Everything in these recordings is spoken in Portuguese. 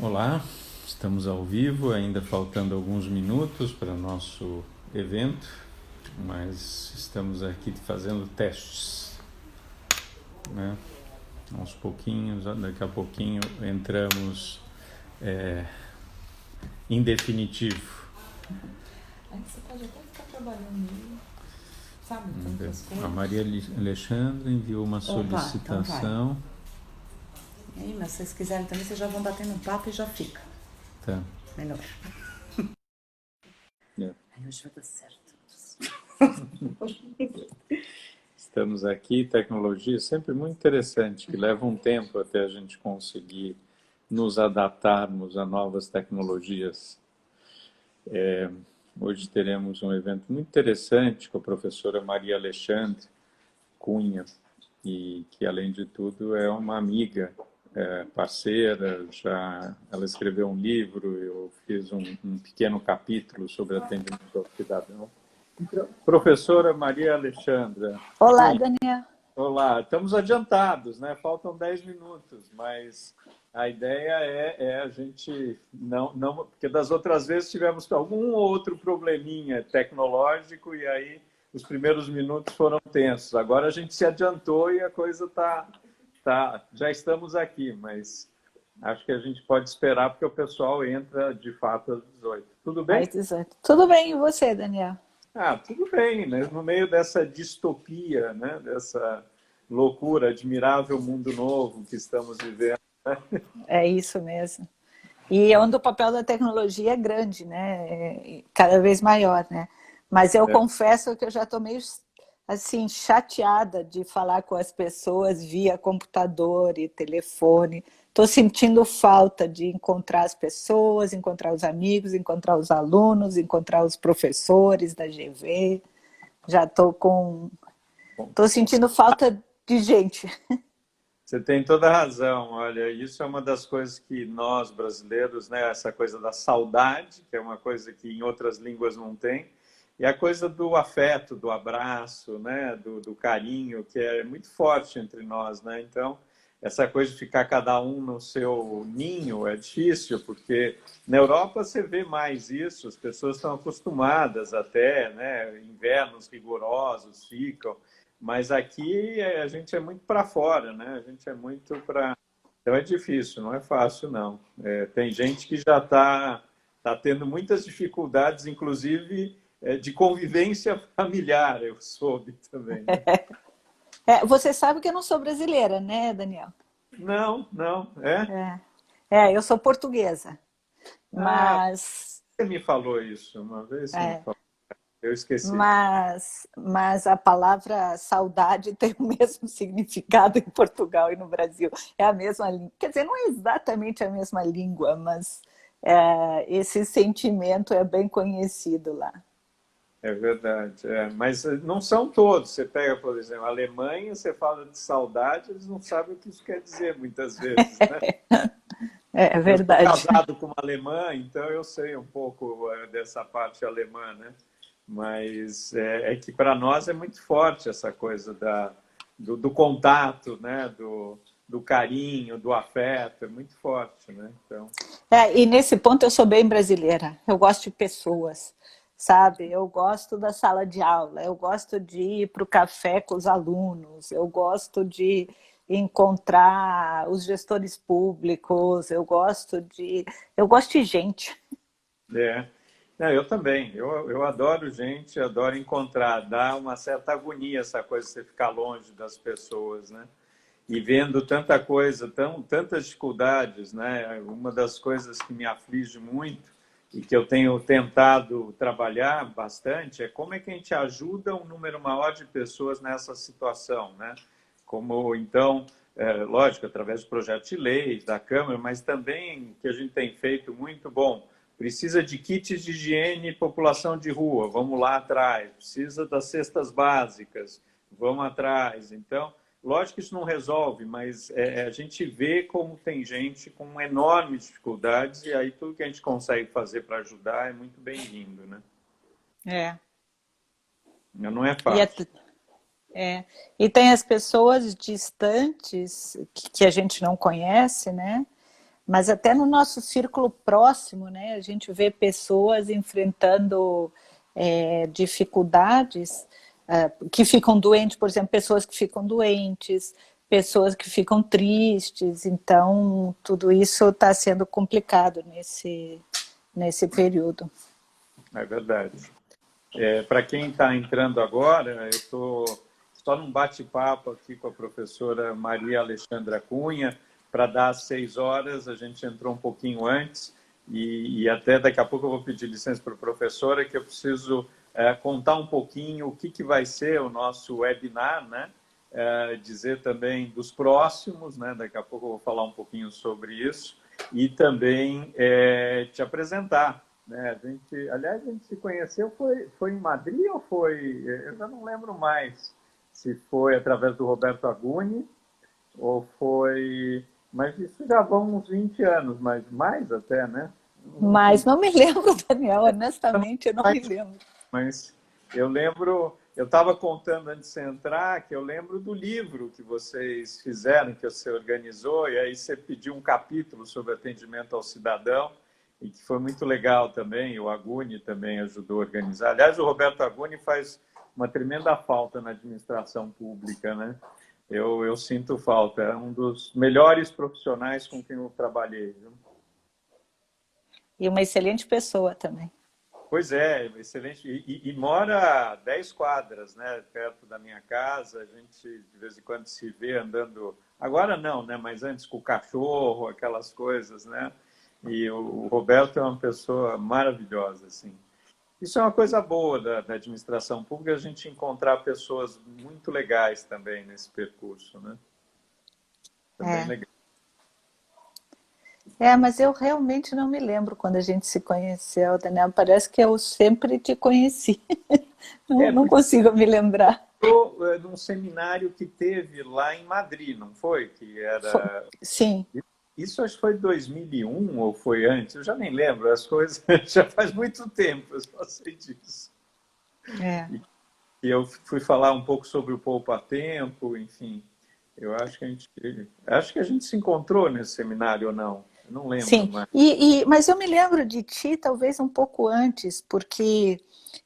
Olá, estamos ao vivo, ainda faltando alguns minutos para o nosso evento, mas estamos aqui fazendo testes, né? Aos pouquinhos, daqui a pouquinho entramos em definitivo. Aí você pode até ficar trabalhando aí, sabe, tantas A coisas. Maria Alexandra enviou uma solicitação. E aí, mas se vocês quiserem também, vocês já vão batendo um papo e já fica. Tá. Melhor. É. Aí hoje vai dar certo. Estamos aqui, tecnologia sempre muito interessante, que leva um tempo até a gente conseguir nos adaptarmos a novas tecnologias. Hoje teremos um evento muito interessante com a professora Maria Alexandre Cunha, e que, além de tudo, é uma amiga, parceira. Ela escreveu um livro, eu fiz um pequeno capítulo sobre atendimento ao cidadão. Professora Maria Alexandra Olá, Cunha. Daniel. Olá, estamos adiantados, né? Faltam 10 minutos, mas a ideia é a gente não, porque das outras vezes tivemos algum outro probleminha tecnológico e aí os primeiros minutos foram tensos. Agora a gente se adiantou e a coisa já estamos aqui, mas acho que a gente pode esperar porque o pessoal entra de fato às 18. Tudo bem? Tudo bem, e você, Daniel? Tudo bem, né? No meio dessa distopia, né? Dessa loucura, admirável mundo novo que estamos vivendo. É isso mesmo. E onde o papel da tecnologia é grande, né? Cada vez maior, né? Mas eu confesso que eu já estou meio assim, chateada de falar com as pessoas via computador e telefone. Estou sentindo falta de encontrar as pessoas, encontrar os amigos, encontrar os alunos, encontrar os professores da GV. Já estou sentindo falta de gente. Você tem toda a razão. Olha, isso é uma das coisas que nós brasileiros, né? Essa coisa da saudade, que é uma coisa que em outras línguas não tem, e a coisa do afeto, do abraço, né? Do carinho, que é muito forte entre nós, né? Então, essa coisa de ficar cada um no seu ninho é difícil, porque na Europa você vê mais isso, as pessoas estão acostumadas até, né? Invernos rigorosos ficam, mas aqui a gente é muito para fora, né? A gente é muito para... Então é difícil, não é fácil, não. Tem gente que já tá tendo muitas dificuldades, inclusive de convivência familiar, eu soube também, né? Você sabe que eu não sou brasileira, né, Daniel? Não, não, Eu sou portuguesa, Ah, mas, você me falou isso uma vez, você me é, falou. Eu esqueci. mas a palavra saudade tem o mesmo significado em Portugal e no Brasil. É a mesma língua. Quer dizer, não é exatamente a mesma língua, mas esse sentimento é bem conhecido lá. É verdade, mas não são todos. Você pega, por exemplo, a Alemanha, você fala de saudade, eles não sabem o que isso quer dizer muitas vezes, né? É Eu sou verdade. casado com uma alemã, então eu sei um pouco dessa parte alemã, né? Mas é que para nós é muito forte essa coisa do contato, né? Do carinho, do afeto, é muito forte, né? Então, E nesse ponto eu sou bem brasileira. Eu gosto de pessoas, sabe? Eu gosto da sala de aula, eu gosto de ir para o café com os alunos, eu gosto de encontrar os gestores públicos, eu gosto de gente. é. Não, eu também. Eu adoro gente, adoro encontrar. Dá uma certa agonia essa coisa de você ficar longe das pessoas, né? E vendo tanta coisa, tantas dificuldades, né? Uma das coisas que me aflige muito e que eu tenho tentado trabalhar bastante é como é que a gente ajuda um número maior de pessoas nessa situação, né? Como, então, lógico, através do projeto de lei, da Câmara, mas também que a gente tem feito muito bom. Precisa de kits de higiene e população de rua, vamos lá atrás. Precisa das cestas básicas, vamos atrás. Então, lógico que isso não resolve, mas a gente vê como tem gente com enormes dificuldades e aí tudo que a gente consegue fazer para ajudar é muito bem-vindo, né? É. Não é E, é, fácil. e tem as pessoas distantes que a gente não conhece, né? mas até no nosso círculo próximo, né, a gente vê pessoas enfrentando dificuldades, que ficam doentes, por exemplo, pessoas que ficam doentes, pessoas que ficam tristes, então tudo isso está sendo complicado nesse período. É verdade. Para quem está entrando agora, eu estou só num bate-papo aqui com a professora Maria Alexandra Cunha, para dar às 6 horas, a gente entrou um pouquinho antes, e até daqui a pouco eu vou pedir licença para a professora, que eu preciso contar um pouquinho o que vai ser o nosso webinar, né? Dizer também dos próximos, né? Daqui a pouco eu vou falar um pouquinho sobre isso, e também te apresentar. Né? Aliás, a gente se conheceu, foi em Madrid ou foi... Eu já não lembro mais se foi através do Roberto Aguni ou foi... Mas isso já vão uns 20 anos, mas mais até, né? Mas não me lembro, Daniel, honestamente, eu não me lembro. Mas eu lembro, eu estava contando antes de você entrar, que eu lembro do livro que vocês fizeram, que você organizou, e aí você pediu um capítulo sobre atendimento ao cidadão, e que foi muito legal também, o Aguni também ajudou a organizar. Aliás, o Roberto Aguni faz uma tremenda falta na administração pública, né? Eu sinto falta, é um dos melhores profissionais com quem eu trabalhei. Viu? E uma excelente pessoa também. Pois é, excelente. E mora a 10 quadras, né, perto da minha casa. A gente, de vez em quando, se vê andando... Agora não, né, mas antes com o cachorro, aquelas coisas, né? E o Roberto é uma pessoa maravilhosa, assim. Isso é uma coisa boa da administração pública, a gente encontrar pessoas muito legais também nesse percurso, né? Também legal. Mas eu realmente não me lembro quando a gente se conheceu, Daniel. Parece que eu sempre te conheci. Não consigo me lembrar. Num seminário que teve lá em Madrid, não foi? Que era... Sim. Isso acho que foi 2001 ou foi antes? Eu já nem lembro. As coisas já faz muito tempo, eu só sei disso. E eu fui falar um pouco sobre o Poupa Tempo, enfim. Eu acho que a gente se encontrou nesse seminário ou não. Eu não lembro. Sim, mais. Mas eu me lembro de ti talvez um pouco antes, porque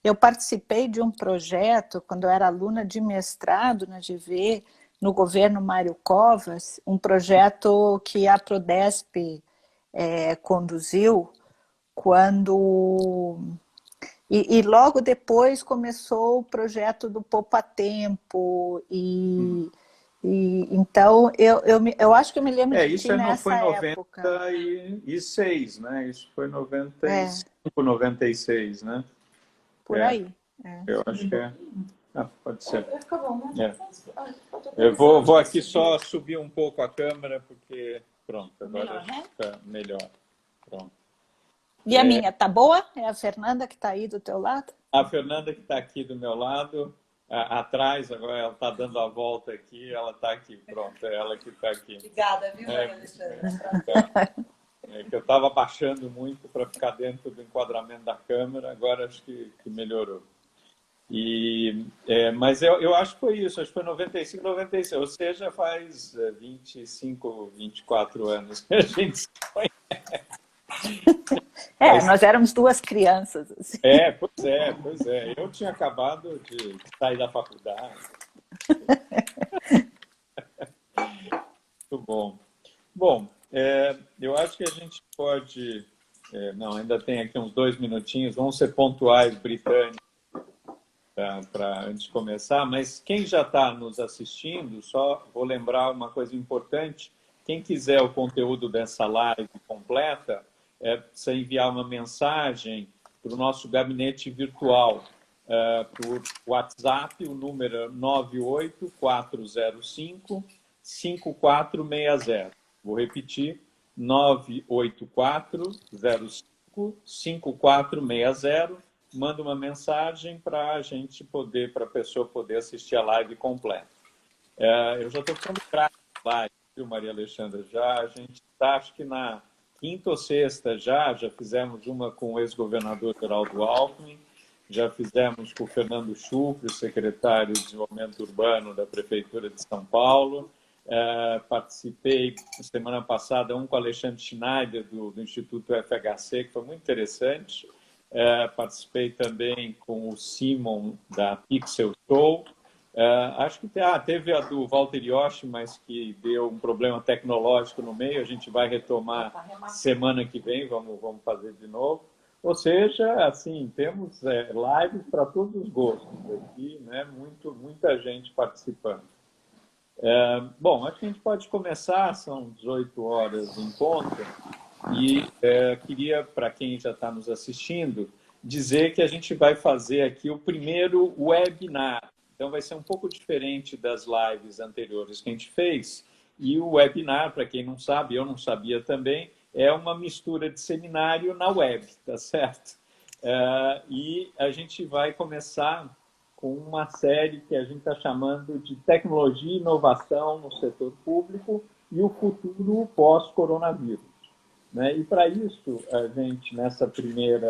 eu participei de um projeto quando eu era aluna de mestrado na GV, no governo Mário Covas, um projeto que a Prodesp conduziu quando... E logo depois começou o projeto do Poupa Tempo então, eu acho que eu me lembro de ti nessa época. Foi 96, né? Isso foi 95, 96, né? Por aí. Eu acho que é. Pode ser. Eu vou aqui só subir um pouco a câmera, porque pronto, agora fica melhor. Pronto. E a minha, tá boa? É a Fernanda que está aí do teu lado? A Fernanda que está aqui do meu lado. Atrás, agora ela está dando a volta aqui, ela está aqui, pronto, é ela que está aqui. Obrigada, viu, Alexandre? Que eu estava baixando muito para ficar dentro do enquadramento da câmera, agora acho que melhorou. Mas eu acho que foi isso, acho que foi 95, 96, ou seja, faz 25, 24 anos que a gente se conhece. Nós éramos duas crianças. Assim. Pois é. Eu tinha acabado de sair da faculdade. Muito bom. Bom, eu acho que a gente pode... não, ainda tem aqui uns 2 minutinhos. Vamos ser pontuais, britânicos, antes de começar. Mas quem já está nos assistindo, só vou lembrar uma coisa importante. Quem quiser o conteúdo dessa live completa... você enviar uma mensagem para o nosso gabinete virtual por WhatsApp, o número é 98405-5460. Vou repetir, 98405-5460. Manda uma mensagem para a gente poder, para a pessoa poder assistir a live completa. Eu já estou ficando craque na live, viu, Maria Alexandra? A gente está, acho que na... quinta ou sexta já fizemos uma com o ex-governador Geraldo Alckmin, já fizemos com o Fernando Schufri, secretário de Desenvolvimento Urbano da Prefeitura de São Paulo, Participei semana passada com o Alexandre Schneider, do Instituto FHC, que foi muito interessante. Participei também com o Simon, da Pixel Show. Acho que teve a do Walter Yoshi, mas que deu um problema tecnológico no meio. A gente vai retomar semana que vem, vamos fazer de novo. Ou seja, assim, temos lives para todos os gostos aqui, né? Muita gente participando. Bom, acho que a gente pode começar, são 18 horas em ponto, e queria, para quem já está nos assistindo, dizer que a gente vai fazer aqui o primeiro webinar. Então, vai ser um pouco diferente das lives anteriores que a gente fez. E o webinar, para quem não sabe, eu não sabia também, é uma mistura de seminário na web, tá certo? E a gente vai começar com uma série que a gente está chamando de Tecnologia e Inovação no Setor Público e o Futuro Pós-Coronavírus, né? E para isso, a gente, nosso primeiro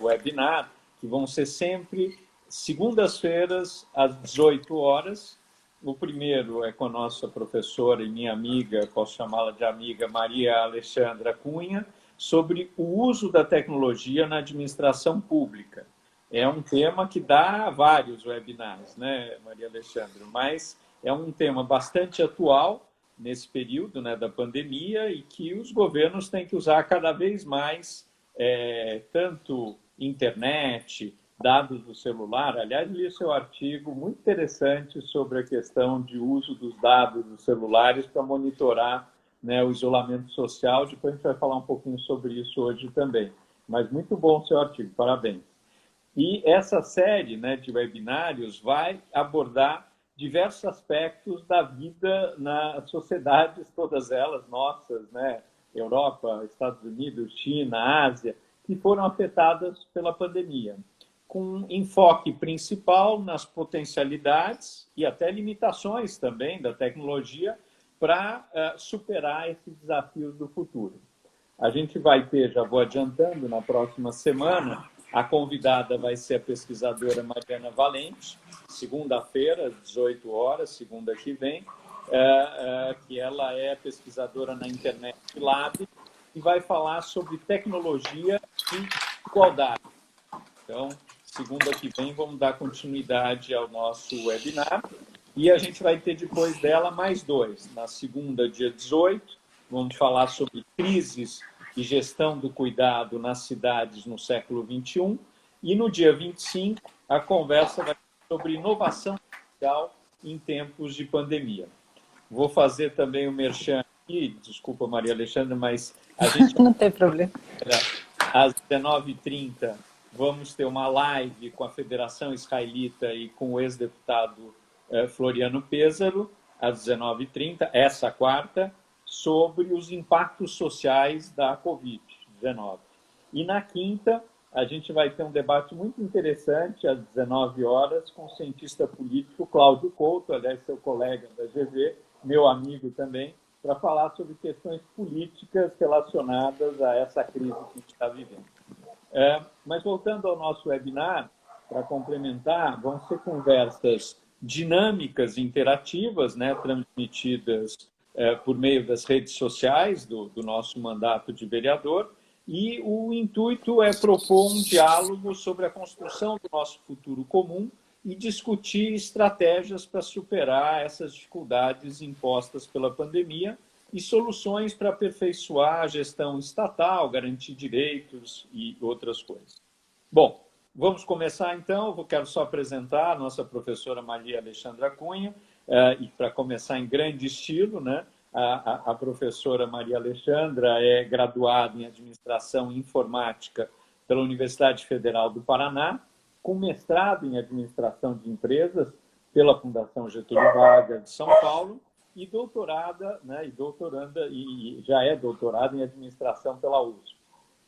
webinar, que vão ser sempre segundas-feiras, às 18 horas. O primeiro é com a nossa professora e minha amiga, posso chamá-la de amiga, Maria Alexandra Cunha, sobre o uso da tecnologia na administração pública. É um tema que dá vários webinars, né, Maria Alexandra? Mas é um tema bastante atual nesse período, né, da pandemia, e que os governos têm que usar cada vez mais tanto internet, dados do celular. Aliás, li seu artigo muito interessante sobre a questão de uso dos dados dos celulares para monitorar, né, o isolamento social. Depois a gente vai falar um pouquinho sobre isso hoje também. Mas muito bom o seu artigo, parabéns. E essa série, né, de webinários vai abordar diversos aspectos da vida nas sociedades, todas elas nossas, né, Europa, Estados Unidos, China, Ásia, que foram afetadas pela pandemia, com enfoque principal nas potencialidades e até limitações também da tecnologia para superar esses desafios do futuro. A gente vai ter, já vou adiantando, na próxima semana, a convidada vai ser a pesquisadora Mariana Valente, segunda-feira, às 18 horas, segunda que vem, que ela é pesquisadora na Internet Lab e vai falar sobre tecnologia e igualdade. Então, segunda que vem, vamos dar continuidade ao nosso webinar. E a gente vai ter depois dela mais dois. Na segunda, dia 18, vamos falar sobre crises e gestão do cuidado nas cidades no século XXI. E no dia 25, a conversa vai ser sobre inovação social em tempos de pandemia. Vou fazer também o merchan aqui, desculpa, Maria Alexandra, mas a gente... Não tem problema. Às 19h30, vamos ter uma live com a Federação Israelita e com o ex-deputado Floriano Pêssaro, às 19h30, essa quarta, sobre os impactos sociais da Covid-19. E na quinta, a gente vai ter um debate muito interessante, às 19 horas, com o cientista político Cláudio Couto, aliás, seu colega da GV, meu amigo também, para falar sobre questões políticas relacionadas a essa crise que a gente está vivendo. Mas voltando ao nosso webinar, para complementar, vão ser conversas dinâmicas, interativas, né, transmitidas por meio das redes sociais do nosso mandato de vereador, e o intuito é propor um diálogo sobre a construção do nosso futuro comum e discutir estratégias para superar essas dificuldades impostas pela pandemia e soluções para aperfeiçoar a gestão estatal, garantir direitos e outras coisas. Bom, vamos começar então. Eu quero só apresentar a nossa professora Maria Alexandra Cunha, e para começar em grande estilo, né? A professora Maria Alexandra é graduada em Administração e Informática pela Universidade Federal do Paraná, com mestrado em Administração de Empresas pela Fundação Getúlio Vargas de São Paulo e doutorada, né, e já é doutorada em Administração pela USP.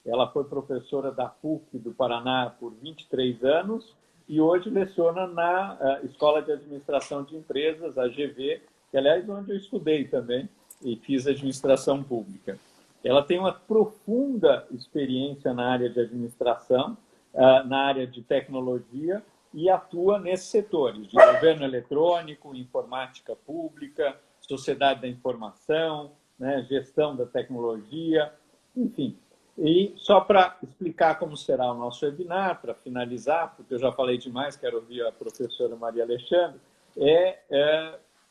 Ela foi professora da PUC do Paraná por 23 anos e hoje leciona na Escola de Administração de Empresas, a GV, que, aliás, é onde eu estudei também e fiz administração pública. Ela tem uma profunda experiência na área de administração, na área de tecnologia e atua nesses setores de governo eletrônico, informática pública, sociedade da informação, né, gestão da tecnologia, enfim. E só para explicar como será o nosso webinar, para finalizar, porque eu já falei demais, quero ouvir a professora Maria Alexandre,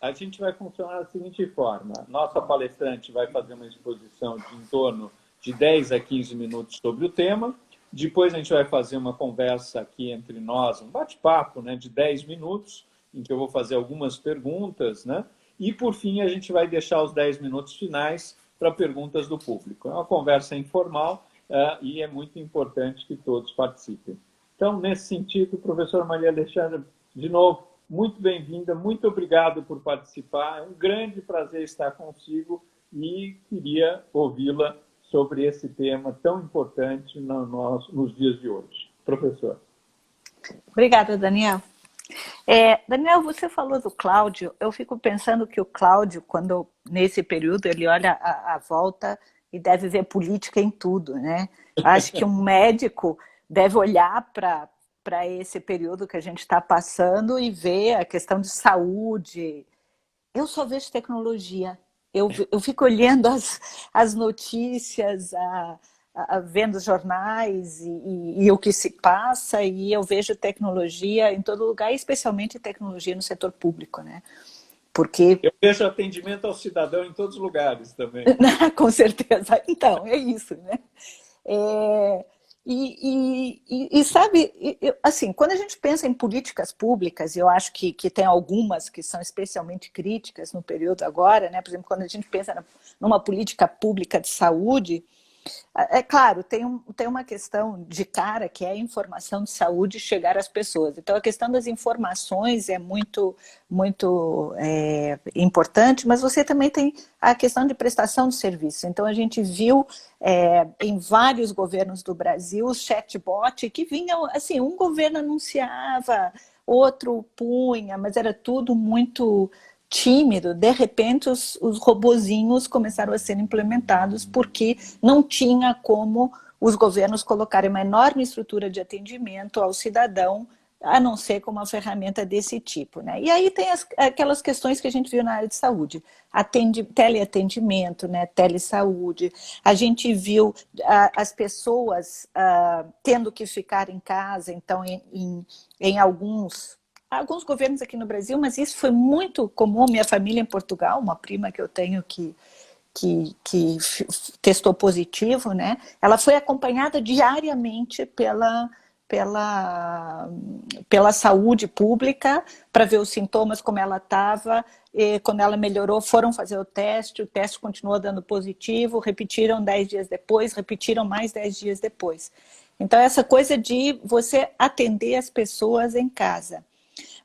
a gente vai funcionar da seguinte forma. Nossa palestrante vai fazer uma exposição de em torno de 10 a 15 minutos sobre o tema. Depois a gente vai fazer uma conversa aqui entre nós, um bate-papo, né, de 10 minutos, em que eu vou fazer algumas perguntas, né? E, por fim, a gente vai deixar os 10 minutos finais para perguntas do público. É uma conversa informal e é muito importante que todos participem. Então, nesse sentido, professora Maria Alexandre, de novo, muito bem-vinda, muito obrigado por participar. É um grande prazer estar consigo e queria ouvi-la sobre esse tema tão importante nos dias de hoje. Professor. Obrigada, Daniel. Daniel, você falou do Cláudio. Eu fico pensando que o Cláudio, quando nesse período ele olha a volta e deve ver política em tudo, né? Acho que um médico deve olhar para esse período que a gente está passando e ver a questão de saúde. Eu só vejo tecnologia. Eu fico olhando as notícias, vendo os jornais e o que se passa, e eu vejo tecnologia em todo lugar, especialmente tecnologia no setor público, né? Porque... Eu vejo atendimento ao cidadão em todos os lugares também. Com certeza. Então, é isso, né? Sabe, assim, quando a gente pensa em políticas públicas, eu acho que tem algumas que são especialmente críticas no período agora, né? Por exemplo, quando a gente pensa numa política pública de saúde, é claro, tem uma questão de cara, que é a informação de saúde chegar às pessoas. Então, a questão das informações é muito importante, mas você também tem a questão de prestação de serviço. Então, a gente viu em vários governos do Brasil os chatbot que vinham, assim, um governo anunciava, outro punha, mas era tudo muito tímido. De repente os robozinhos começaram a ser implementados porque não tinha como os governos colocarem uma enorme estrutura de atendimento ao cidadão, a não ser com uma ferramenta desse tipo, né? E aí tem aquelas questões que a gente viu na área de saúde, teleatendimento, né? Telesaúde, a gente viu as pessoas tendo que ficar em casa, então em alguns governos aqui no Brasil, mas isso foi muito comum. Minha família em Portugal, uma prima que eu tenho que testou positivo, né? Ela foi acompanhada diariamente pela saúde pública para ver os sintomas, como ela estava. Quando ela melhorou, foram fazer o teste continuou dando positivo, repetiram 10 dias depois, repetiram mais 10 dias depois. Então, essa coisa de você atender as pessoas em casa.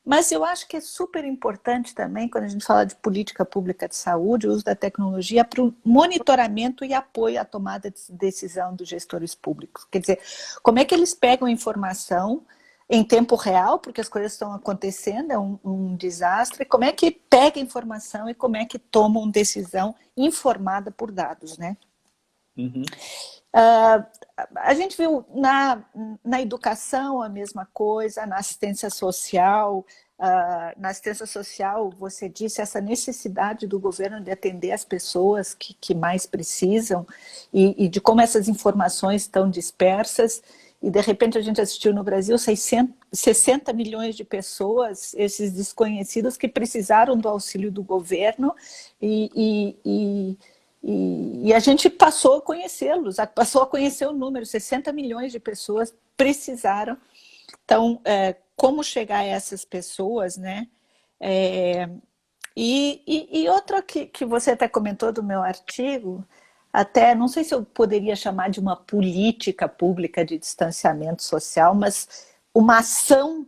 Mas eu acho que é super importante também, quando a gente fala de política pública de saúde, o uso da tecnologia para o monitoramento e apoio à tomada de decisão dos gestores públicos. Quer dizer, como é que eles pegam a informação em tempo real, porque as coisas estão acontecendo, é um desastre, como é que pega a informação e como é que tomam decisão informada por dados, né? Uhum. A gente viu na educação a mesma coisa, na assistência social. Na assistência social, você disse essa necessidade do governo de atender as pessoas que mais precisam e de como essas informações estão dispersas. E, de repente, a gente assistiu no Brasil 60 milhões de pessoas, esses desconhecidos, que precisaram do auxílio do governo e a gente passou a conhecê-los, passou a conhecer o número, 60 milhões de pessoas precisaram. Então, como chegar a essas pessoas, né? E outra que você até comentou do meu artigo, até não sei se eu poderia chamar de uma política pública de distanciamento social, mas uma ação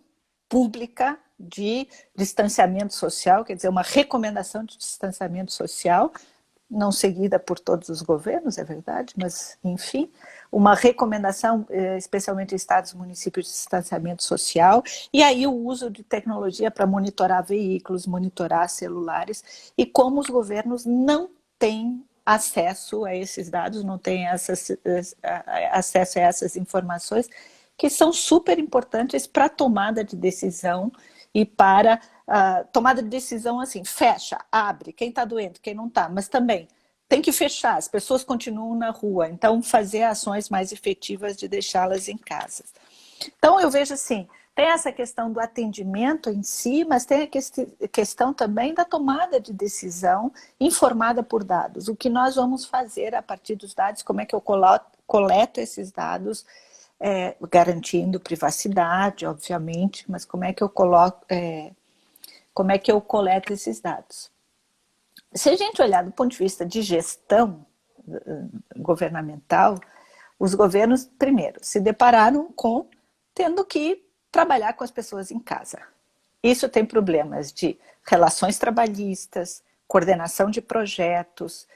pública de distanciamento social, quer dizer, uma recomendação de distanciamento social, não seguida por todos os governos, é verdade, mas, enfim, uma recomendação, especialmente em estados e municípios, de distanciamento social, e aí o uso de tecnologia para monitorar veículos, monitorar celulares, e como os governos não têm acesso a esses dados, não têm acesso a essas informações, que são super importantes para a tomada de decisão e para tomada de decisão assim, fecha, abre, quem está doente, quem não está, mas também tem que fechar, as pessoas continuam na rua, então fazer ações mais efetivas de deixá-las em casa. Então eu vejo assim, tem essa questão do atendimento em si, mas tem a questão também da tomada de decisão informada por dados. O que nós vamos fazer a partir dos dados, como é que eu coleto esses dados, garantindo privacidade, obviamente, mas como é que eu coleto esses dados? Se a gente olhar do ponto de vista de gestão governamental, os governos, primeiro, se depararam com tendo que trabalhar com as pessoas em casa. Isso tem problemas de relações trabalhistas, coordenação de projetos,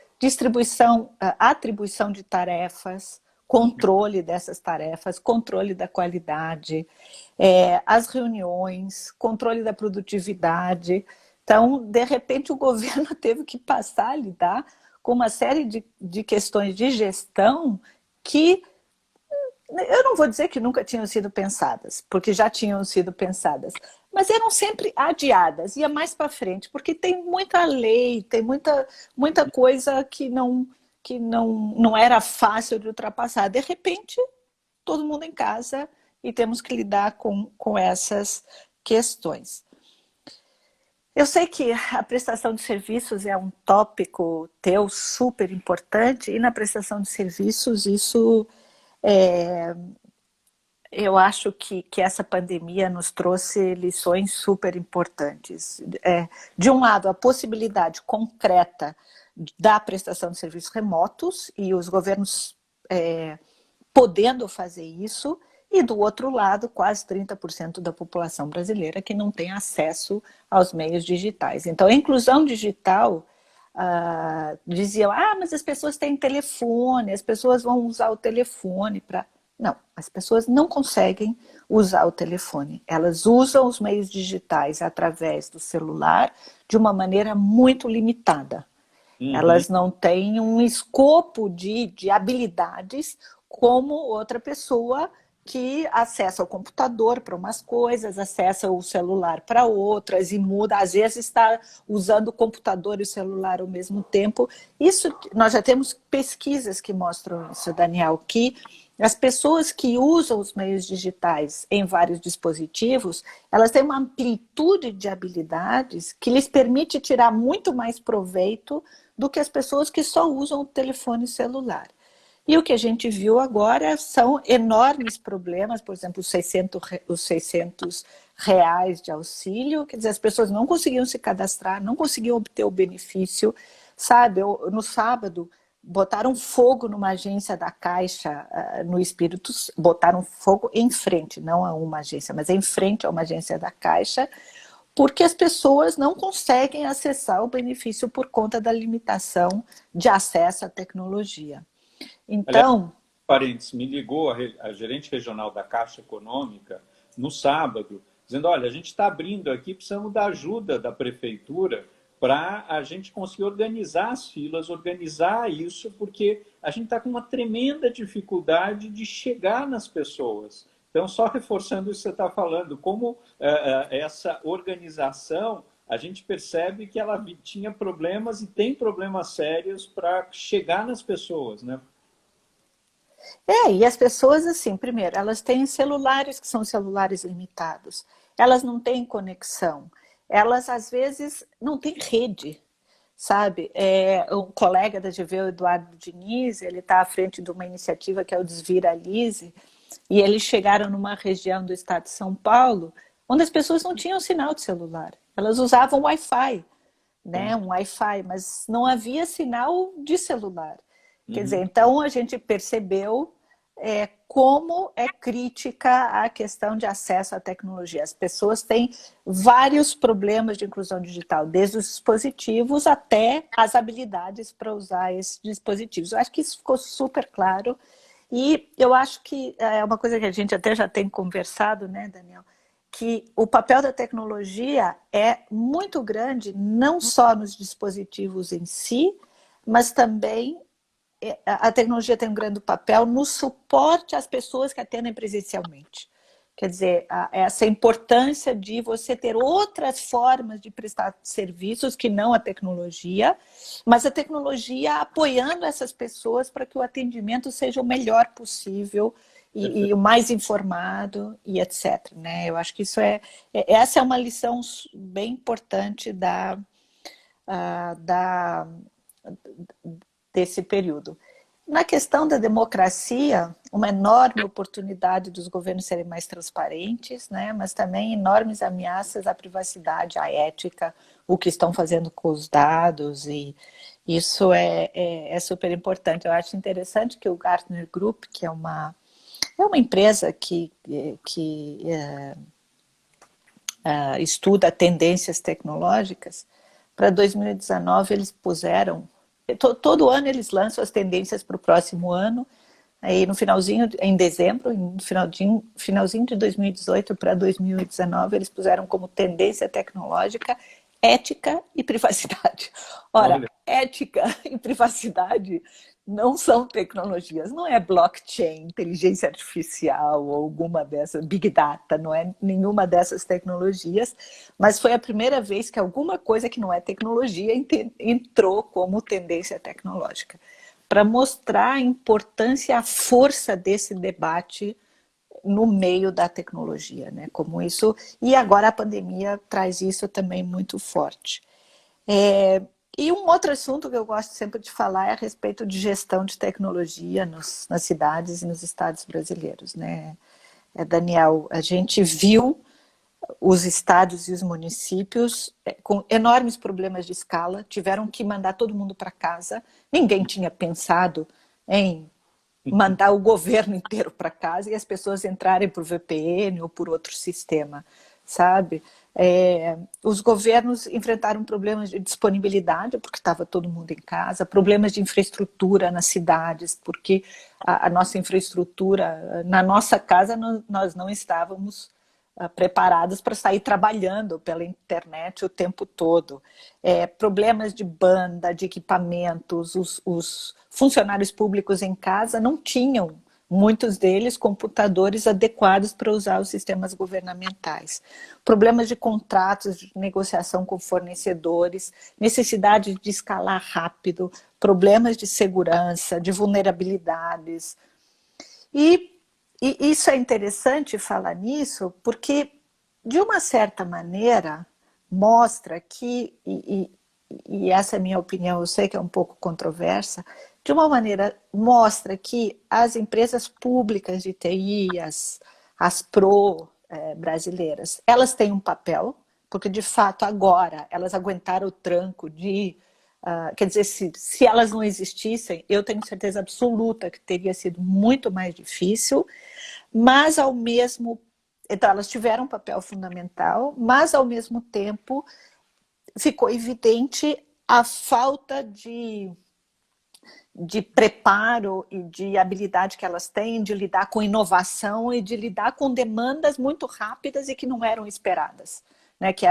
atribuição de tarefas, controle dessas tarefas, controle da qualidade, as reuniões, controle da produtividade. Então, de repente, o governo teve que passar a lidar com uma série de questões de gestão que eu não vou dizer que nunca tinham sido pensadas, porque já tinham sido pensadas, mas eram sempre adiadas, ia mais para frente, porque tem muita lei, tem muita coisa que não era fácil de ultrapassar. De repente, todo mundo em casa e temos que lidar com essas questões. Eu sei que a prestação de serviços é um tópico teu super importante, e na prestação de serviços isso... eu acho que essa pandemia nos trouxe lições super importantes. De um lado, a possibilidade concreta da prestação de serviços remotos e os governos podendo fazer isso, e do outro lado, quase 30% da população brasileira que não tem acesso aos meios digitais. Então, a inclusão digital... diziam, mas as pessoas têm telefone, as pessoas vão usar o telefone para... Não, as pessoas não conseguem usar o telefone. Elas usam os meios digitais através do celular de uma maneira muito limitada. Elas não têm um escopo de habilidades como outra pessoa que acessa o computador para umas coisas, acessa o celular para outras e muda, às vezes está usando o computador e o celular ao mesmo tempo. Isso, nós já temos pesquisas que mostram isso, Daniel, que as pessoas que usam os meios digitais em vários dispositivos, elas têm uma amplitude de habilidades que lhes permite tirar muito mais proveito do que as pessoas que só usam o telefone celular. E o que a gente viu agora são enormes problemas, por exemplo, os 600 reais de auxílio, quer dizer, as pessoas não conseguiam se cadastrar, não conseguiam obter o benefício, sabe? No sábado, botaram fogo numa agência da Caixa no Espírito, botaram fogo em frente, não a uma agência, mas em frente a uma agência da Caixa, porque as pessoas não conseguem acessar o benefício por conta da limitação de acesso à tecnologia. Então... Parênteses, me ligou a gerente regional da Caixa Econômica no sábado, dizendo, olha, a gente está abrindo aqui, precisamos da ajuda da prefeitura para a gente conseguir organizar as filas, organizar isso, porque a gente está com uma tremenda dificuldade de chegar nas pessoas. Então, só reforçando isso que você está falando, como essa organização, a gente percebe que ela tinha problemas e tem problemas sérios para chegar nas pessoas, né? E as pessoas, assim, primeiro, elas têm celulares que são celulares limitados, elas não têm conexão, elas, às vezes, não têm rede, sabe? Um colega da GV, o Eduardo Diniz, ele está à frente de uma iniciativa que é o Desviralize, e eles chegaram numa região do estado de São Paulo, onde as pessoas não tinham sinal de celular, elas usavam Wi-Fi, né? Um Wi-Fi, mas não havia sinal de celular. Quer dizer, então a gente percebeu como é crítica a questão de acesso à tecnologia. As pessoas têm vários problemas de inclusão digital, desde os dispositivos até as habilidades para usar esses dispositivos. Eu acho que isso ficou super claro e eu acho que é uma coisa que a gente até já tem conversado, né, Daniel? Que o papel da tecnologia é muito grande, não só nos dispositivos em si, mas também a tecnologia tem um grande papel no suporte às pessoas que atendem presencialmente. Quer dizer, essa importância de você ter outras formas de prestar serviços que não a tecnologia, mas a tecnologia apoiando essas pessoas para que o atendimento seja o melhor possível e o mais informado e etc. Né? Eu acho que essa é uma lição bem importante desse período. Na questão da democracia, uma enorme oportunidade dos governos serem mais transparentes, né? Mas também enormes ameaças à privacidade, à ética, o que estão fazendo com os dados, e isso é super importante. Eu acho interessante que o Gartner Group, que é uma empresa que estuda tendências tecnológicas, para 2019 eles puseram, todo ano eles lançam as tendências para o próximo ano, aí no finalzinho, em dezembro, no finalzinho de 2018 para 2019, eles puseram como tendência tecnológica ética e privacidade. Ora, olha, ética e privacidade não são tecnologias, não é blockchain, inteligência artificial ou alguma dessas, big data, não é nenhuma dessas tecnologias, mas foi a primeira vez que alguma coisa que não é tecnologia entrou como tendência tecnológica, para mostrar a importância e a força desse debate no meio da tecnologia, né? Como isso, e agora a pandemia traz isso também muito forte. E um outro assunto que eu gosto sempre de falar é a respeito de gestão de tecnologia nas cidades e nos estados brasileiros, né? Daniel, a gente viu os estados e os municípios com enormes problemas de escala, tiveram que mandar todo mundo para casa, ninguém tinha pensado em mandar o governo inteiro para casa e as pessoas entrarem por VPN ou por outro sistema, sabe? Os governos enfrentaram problemas de disponibilidade, porque estava todo mundo em casa, problemas de infraestrutura nas cidades, porque a nossa infraestrutura, na nossa casa, nós não estávamos preparados para sair trabalhando pela internet o tempo todo. Problemas de banda, de equipamentos, os funcionários públicos em casa não tinham, muitos deles, computadores adequados para usar os sistemas governamentais. Problemas de contratos, de negociação com fornecedores, necessidade de escalar rápido, problemas de segurança, de vulnerabilidades. E isso é interessante falar nisso, porque, de uma certa maneira, mostra que, e essa é a minha opinião, eu sei que é um pouco controversa, de uma maneira mostra que as empresas públicas de TI, as brasileiras, elas têm um papel, porque de fato agora elas aguentaram o tranco de, quer dizer, se elas não existissem, eu tenho certeza absoluta que teria sido muito mais difícil, mas ao mesmo, então elas tiveram um papel fundamental, mas ao mesmo tempo ficou evidente a falta de preparo e de habilidade que elas têm de lidar com inovação e de lidar com demandas muito rápidas e que não eram esperadas, né? Que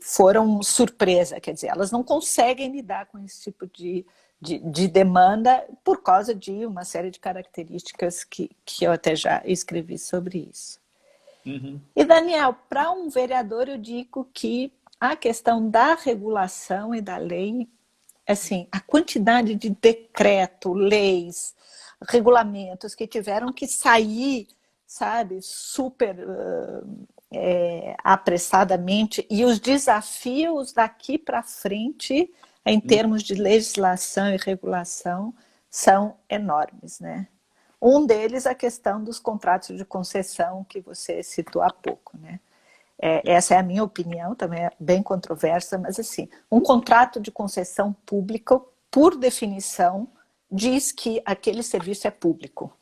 foram surpresa, quer dizer, elas não conseguem lidar com esse tipo de demanda por causa de uma série de características que eu até já escrevi sobre isso. Uhum. E, Daniel, para um vereador eu digo que a questão da regulação e da lei, assim, a quantidade de decreto, leis, regulamentos que tiveram que sair, sabe, super apressadamente, e os desafios daqui para frente, em termos de legislação e regulação, são enormes, né? Um deles, a questão dos contratos de concessão que você citou há pouco, né? Essa é a minha opinião, também é bem controversa, mas assim, um contrato de concessão pública, por definição, diz que aquele serviço é público.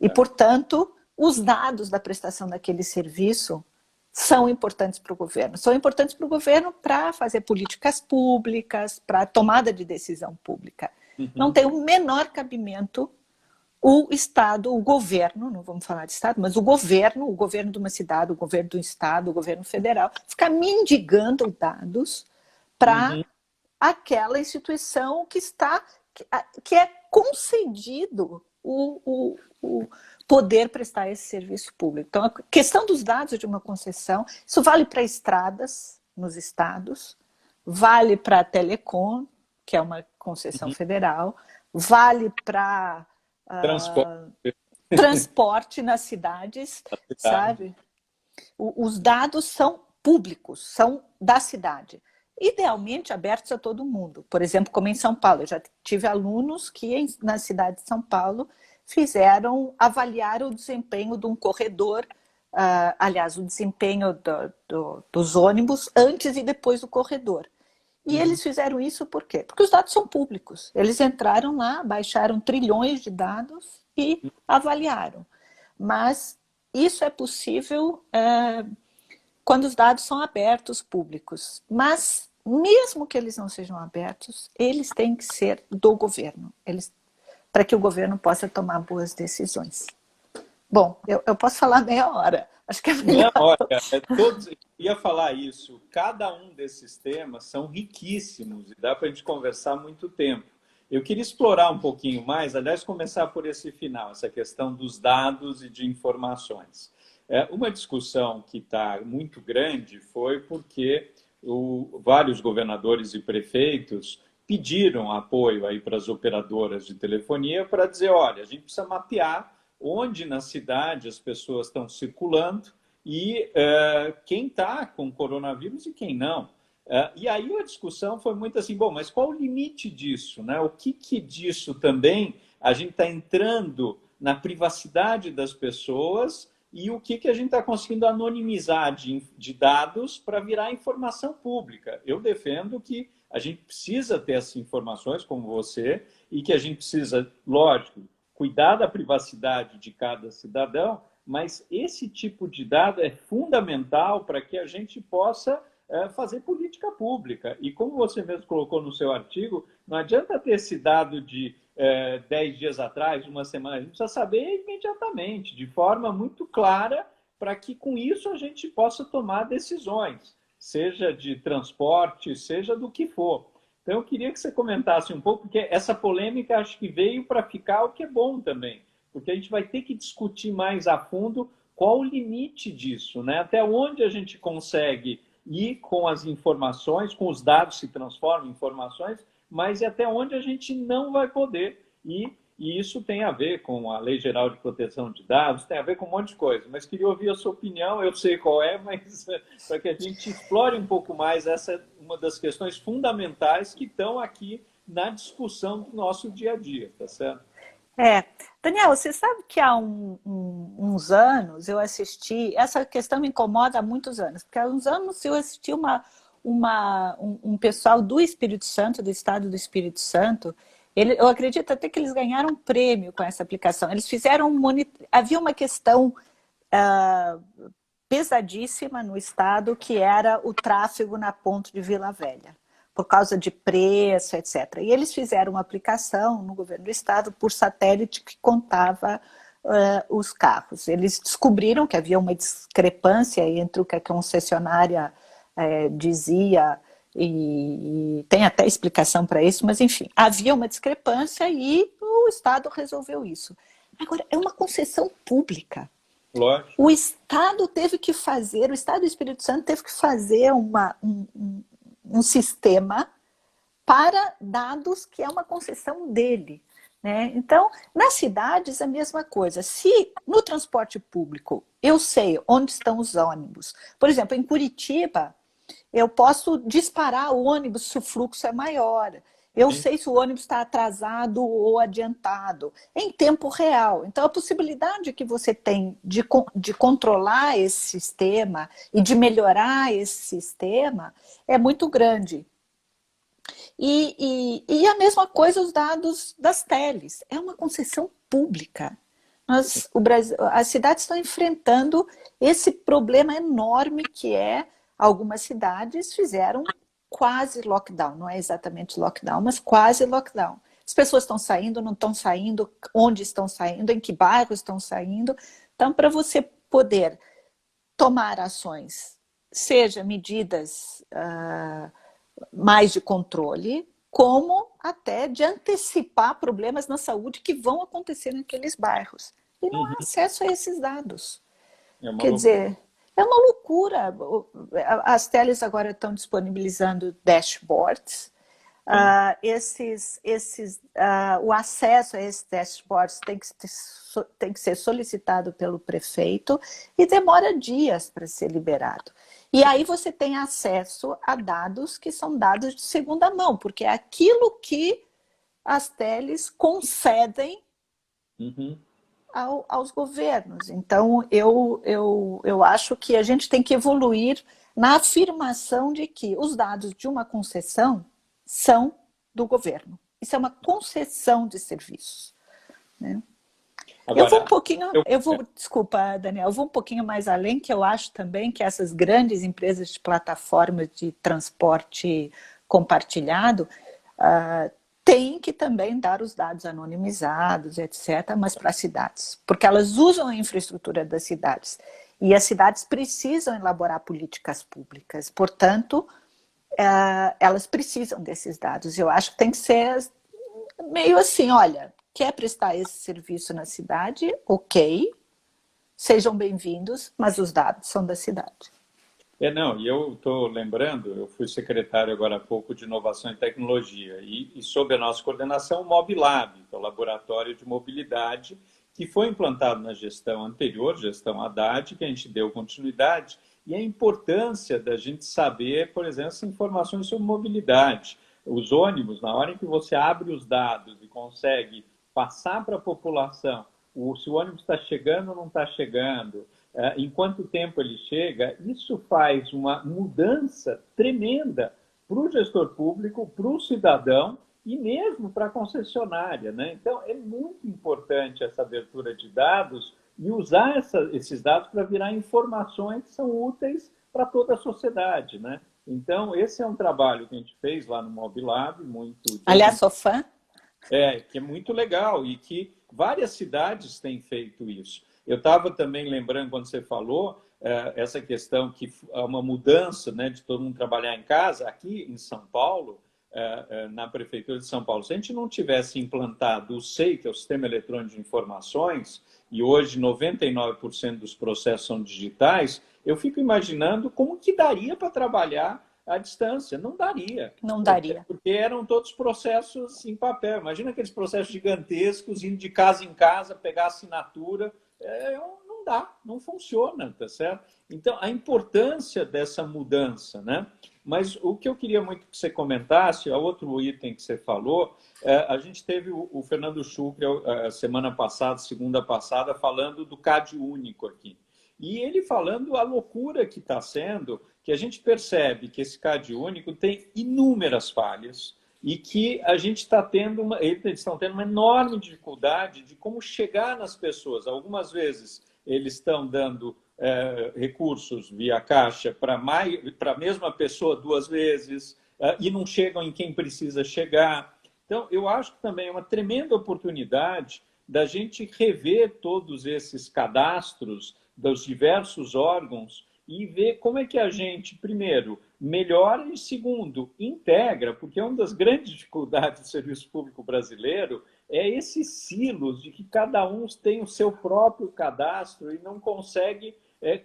E, portanto, os dados da prestação daquele serviço são importantes para o governo. São importantes para o governo para fazer políticas públicas, para tomada de decisão pública. Uhum. Não tem o menor cabimento o Estado, o governo, não vamos falar de Estado, mas o governo de uma cidade, o governo do Estado, o governo federal, ficar mendigando dados para aquela instituição que é concedido o poder prestar esse serviço público. Então, a questão dos dados de uma concessão, isso vale para estradas nos estados, vale para a telecom, que é uma concessão federal, vale para transporte nas cidades, sabe? Os dados são públicos, são da cidade. Idealmente abertos a todo mundo. Por exemplo, como em São Paulo, eu já tive alunos que na cidade de São Paulo avaliaram o desempenho de um corredor, aliás, o desempenho dos ônibus antes e depois do corredor. E eles fizeram isso por quê? Porque os dados são públicos. Eles entraram lá, baixaram trilhões de dados e avaliaram. Mas isso é possível quando os dados são abertos, públicos. Mas, mesmo que eles não sejam abertos, eles têm que ser do governo, para que o governo possa tomar boas decisões. Bom, eu posso falar meia hora. Acho que é melhor. Não, olha, eu ia falar isso. Cada um desses temas são riquíssimos e dá para a gente conversar muito tempo. Eu queria explorar um pouquinho mais, aliás, começar por esse final, essa questão dos dados e de informações. Uma discussão que está muito grande foi porque vários governadores e prefeitos pediram apoio aí para as operadoras de telefonia para dizer, olha, a gente precisa mapear onde na cidade as pessoas estão circulando e quem está com coronavírus e quem não. E aí a discussão foi muito assim, bom, mas qual o limite disso, né? O que disso também a gente está entrando na privacidade das pessoas e o que a gente está conseguindo anonimizar de dados para virar informação pública. Eu defendo que a gente precisa ter essas informações, como você, e que a gente precisa, lógico, cuidar da privacidade de cada cidadão, mas esse tipo de dado é fundamental para que a gente possa fazer política pública. E como você mesmo colocou no seu artigo, não adianta ter esse dado de 10 dias atrás, uma semana, a gente precisa saber imediatamente, de forma muito clara, para que com isso a gente possa tomar decisões, seja de transporte, seja do que for. Então eu queria que você comentasse um pouco, porque essa polêmica acho que veio para ficar, o que é bom também, porque a gente vai ter que discutir mais a fundo qual o limite disso, né? Até onde a gente consegue ir com as informações, com os dados se transformam em informações, mas até onde a gente não vai poder ir. E isso tem a ver com a Lei Geral de Proteção de Dados, tem a ver com um monte de coisa. Mas queria ouvir a sua opinião, eu sei qual é, mas para que a gente explore um pouco mais, essa é uma das questões fundamentais que estão aqui na discussão do nosso dia a dia, tá certo? Daniel, você sabe que há uns anos eu assisti, essa questão me incomoda há muitos anos, porque há uns anos eu assisti um pessoal do Espírito Santo, do estado do Espírito Santo, eu acredito até que eles ganharam um prêmio com essa aplicação. Eles fizeram havia uma questão pesadíssima no estado, que era o tráfego na ponte de Vila Velha, por causa de preço, etc. E eles fizeram uma aplicação no governo do estado por satélite que contava os carros. Eles descobriram que havia uma discrepância entre o que a concessionária dizia, e tem até explicação para isso, mas enfim, havia uma discrepância e o estado resolveu isso. Agora, é uma concessão pública. Lógico. O estado o estado do Espírito Santo teve que fazer um sistema para dados que é uma concessão dele, né? Então, nas cidades, a mesma coisa. Se no transporte público eu sei onde estão os ônibus, por exemplo, em Curitiba, eu posso disparar o ônibus se o fluxo é maior. Eu sei se o ônibus está atrasado ou adiantado, em tempo real. Então, a possibilidade que você tem de controlar esse sistema e de melhorar esse sistema é muito grande. E a mesma coisa os dados das teles. É uma concessão pública. As cidades estão enfrentando esse problema enorme que algumas cidades fizeram quase lockdown, não é exatamente lockdown, mas quase lockdown. As pessoas estão saindo, não estão saindo, onde estão saindo, em que bairros estão saindo. Então, para você poder tomar ações, seja medidas mais de controle, como até de antecipar problemas na saúde que vão acontecer naqueles bairros. E não há acesso a esses dados. Quer dizer, é uma loucura. As teles agora estão disponibilizando dashboards. O acesso a esses dashboards tem que ser solicitado pelo prefeito e demora dias para ser liberado. E aí você tem acesso a dados que são dados de segunda mão, porque é aquilo que as teles concedem aos governos. Então, eu acho que a gente tem que evoluir na afirmação de que os dados de uma concessão são do governo. Isso é uma concessão de serviços, né? Agora, desculpa, Daniel, eu vou um pouquinho mais além, que eu acho também que essas grandes empresas de plataformas de transporte compartilhado têm que também dar os dados anonimizados, etc., mas para as cidades, porque elas usam a infraestrutura das cidades, e as cidades precisam elaborar políticas públicas, portanto, elas precisam desses dados. Eu acho que tem que ser meio assim, olha, quer prestar esse serviço na cidade? Ok, sejam bem-vindos, mas os dados são da cidade. E eu estou lembrando, eu fui secretário agora há pouco de Inovação e Tecnologia, e sob a nossa coordenação o MobLab, que é o Laboratório de Mobilidade, que foi implantado na gestão anterior, gestão Haddad, que a gente deu continuidade, e a importância da gente saber, por exemplo, essas informações sobre mobilidade. Os ônibus, na hora em que você abre os dados e consegue passar para a população se o ônibus está chegando ou não está chegando, em quanto tempo ele chega, isso faz uma mudança tremenda para o gestor público, para o cidadão e mesmo para a concessionária, né? Então, é muito importante essa abertura de dados e usar esses dados para virar informações que são úteis para toda a sociedade, né? Então, esse é um trabalho que a gente fez lá no MobLab, muito... Aliás, sou fã. Que é muito legal e que várias cidades têm feito isso. Eu estava também lembrando, quando você falou, essa questão que é uma mudança, né, de todo mundo trabalhar em casa. Aqui em São Paulo, na Prefeitura de São Paulo, se a gente não tivesse implantado o SEI, que é o Sistema Eletrônico de Informações, e hoje 99% dos processos são digitais, eu fico imaginando como que daria para trabalhar à distância. Não daria. Não daria. Porque eram todos processos em papel. Imagina aqueles processos gigantescos, indo de casa em casa, pegar assinatura. Não dá, não funciona, tá certo? Então, a importância dessa mudança, né? Mas o que eu queria muito que você comentasse, outro item que você falou, a gente teve o Fernando Schucre, semana passada, segunda passada, falando do CAD único aqui. E ele falando a loucura que está sendo, que a gente percebe que esse CAD único tem inúmeras falhas e que a gente está tendo eles estão tendo uma enorme dificuldade de como chegar nas pessoas. Algumas vezes eles estão dando recursos via caixa para a mesma pessoa 2 vezes e não chegam em quem precisa chegar. Então, eu acho que também é uma tremenda oportunidade da gente rever todos esses cadastros dos diversos órgãos e ver como é que a gente, primeiro, melhora e, segundo, integra, porque uma das grandes dificuldades do serviço público brasileiro é esses silos de que cada um tem o seu próprio cadastro e não consegue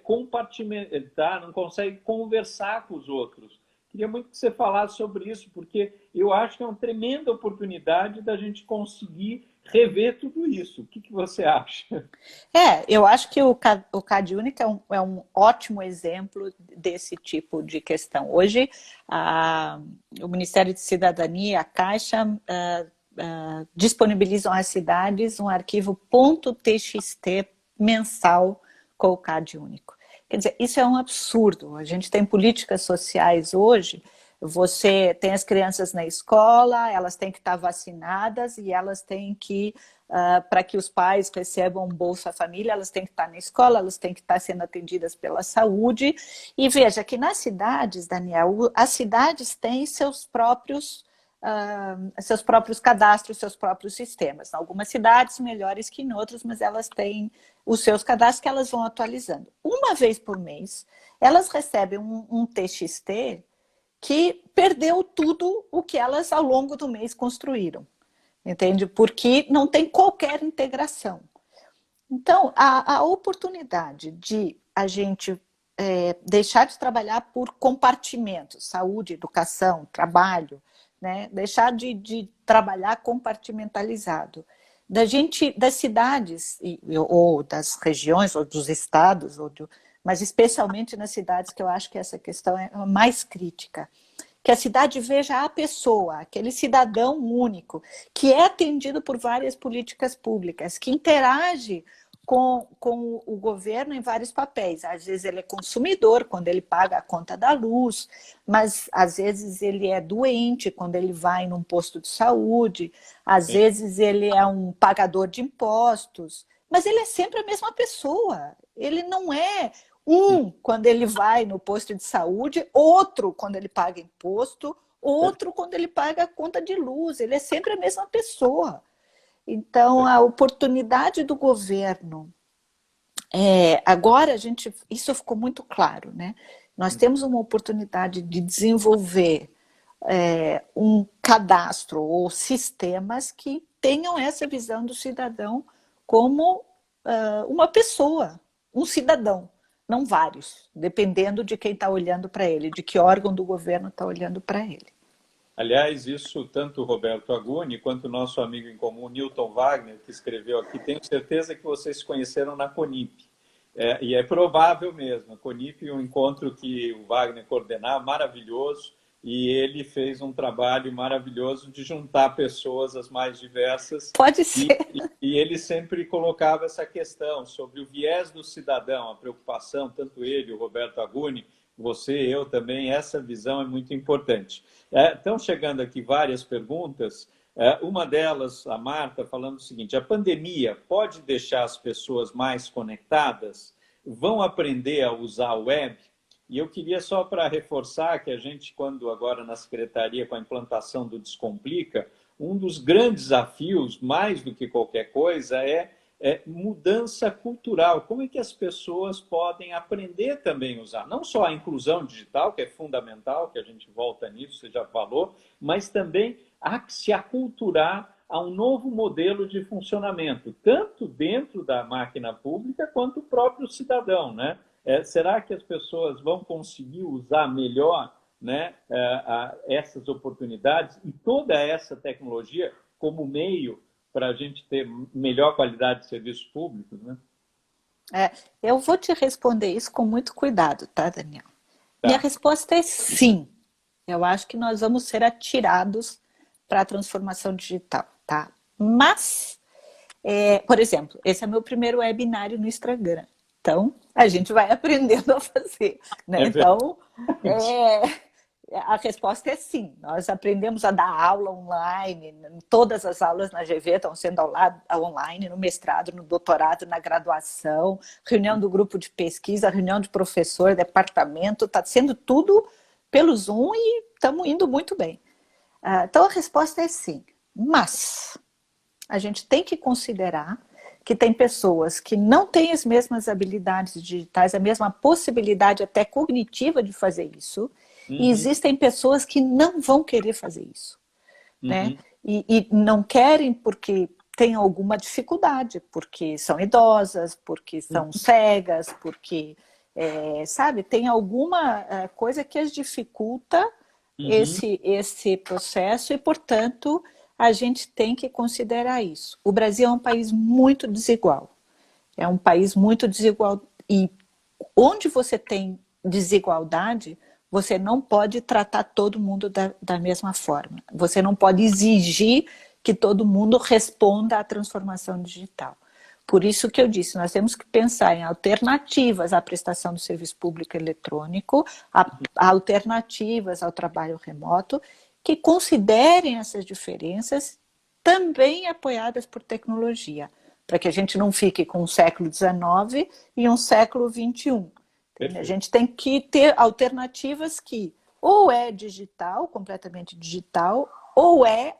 compartimentar, não consegue conversar com os outros. Queria muito que você falasse sobre isso, porque eu acho que é uma tremenda oportunidade da gente conseguir rever tudo isso. O que você acha? Eu acho que o CAD único é um ótimo exemplo desse tipo de questão. Hoje, o Ministério de Cidadania e a Caixa disponibilizam às cidades um arquivo .txt mensal com o CAD único. Quer dizer, isso é um absurdo. A gente tem políticas sociais hoje, você tem as crianças na escola, elas têm que estar vacinadas e elas têm que, para que os pais recebam Bolsa Família, elas têm que estar na escola, elas têm que estar sendo atendidas pela saúde. E veja que nas cidades, Daniel, as cidades têm seus próprios cadastros, seus próprios sistemas. Algumas cidades melhores que em outras, mas elas têm os seus cadastros que elas vão atualizando. Uma vez por mês, elas recebem um TXT que perdeu tudo o que elas ao longo do mês construíram, entende? Porque não tem qualquer integração. Então, a oportunidade de a gente deixar de trabalhar por compartimentos, saúde, educação, trabalho, né? Deixar de trabalhar compartimentalizado. Das cidades, ou das regiões, ou dos estados, mas especialmente nas cidades, que eu acho que essa questão é a mais crítica. Que a cidade veja a pessoa, aquele cidadão único, que é atendido por várias políticas públicas, que interage com o governo em vários papéis. Às vezes ele é consumidor, quando ele paga a conta da luz, mas às vezes ele é doente, quando ele vai num posto de saúde, às vezes ele é um pagador de impostos, mas ele é sempre a mesma pessoa. Ele não é quando ele vai no posto de saúde, outro quando ele paga imposto, outro quando ele paga a conta de luz. Ele é sempre a mesma pessoa. Então, a oportunidade do governo, agora isso ficou muito claro, né? Nós temos uma oportunidade de desenvolver um cadastro ou sistemas que tenham essa visão do cidadão como uma pessoa, um cidadão, não vários, dependendo de quem está olhando para ele, de que órgão do governo está olhando para ele. Aliás, isso tanto o Roberto Aguni quanto o nosso amigo em comum, Newton Wagner, que escreveu aqui, tenho certeza que vocês se conheceram na Conip. E é provável mesmo. A Conip, um encontro que o Wagner coordenava, maravilhoso, e ele fez um trabalho maravilhoso de juntar pessoas as mais diversas. Pode ser. E ele sempre colocava essa questão sobre o viés do cidadão, a preocupação, tanto ele, o Roberto Aguni, você, eu também, essa visão é muito importante. Estão chegando aqui várias perguntas. Uma delas, a Marta, falando o seguinte: a pandemia pode deixar as pessoas mais conectadas? Vão aprender a usar a web? E eu queria só para reforçar que a gente, quando agora na Secretaria, com a implantação do Descomplica, um dos grandes desafios, mais do que qualquer coisa, é mudança cultural. Como é que as pessoas podem aprender também a usar? Não só a inclusão digital, que é fundamental, que a gente volta nisso, você já falou, mas também se aculturar a um novo modelo de funcionamento, tanto dentro da máquina pública quanto o próprio cidadão, né? Será que as pessoas vão conseguir usar melhor, né, essas oportunidades e toda essa tecnologia como meio para a gente ter melhor qualidade de serviços públicos, né? Eu vou te responder isso com muito cuidado, tá, Daniel? Tá. Minha resposta é sim. Eu acho que nós vamos ser atirados para a transformação digital, tá? Mas, por exemplo, esse é meu primeiro webinário no Instagram. Então, a gente vai aprendendo a fazer, né? Então, a resposta é sim. Nós aprendemos a dar aula online, todas as aulas na GV estão sendo online, no mestrado, no doutorado, na graduação, reunião do grupo de pesquisa, reunião de professor, departamento, está sendo tudo pelo Zoom e estamos indo muito bem. Então a resposta é sim, mas a gente tem que considerar que tem pessoas que não têm as mesmas habilidades digitais, a mesma possibilidade até cognitiva de fazer isso, e existem pessoas que não vão querer fazer isso, né? E não querem porque têm alguma dificuldade, porque são idosas, porque são cegas, porque, sabe, tem alguma coisa que as dificulta esse processo e, portanto, a gente tem que considerar isso. O Brasil é um país muito desigual. É um país muito desigual. E onde você tem desigualdade, você não pode tratar todo mundo da mesma forma. Você não pode exigir que todo mundo responda à transformação digital. Por isso que eu disse, nós temos que pensar em alternativas à prestação do serviço público eletrônico, alternativas ao trabalho remoto, que considerem essas diferenças também apoiadas por tecnologia, para que a gente não fique com um século XIX e um século XXI. A gente tem que ter alternativas que ou é digital, completamente digital, ou é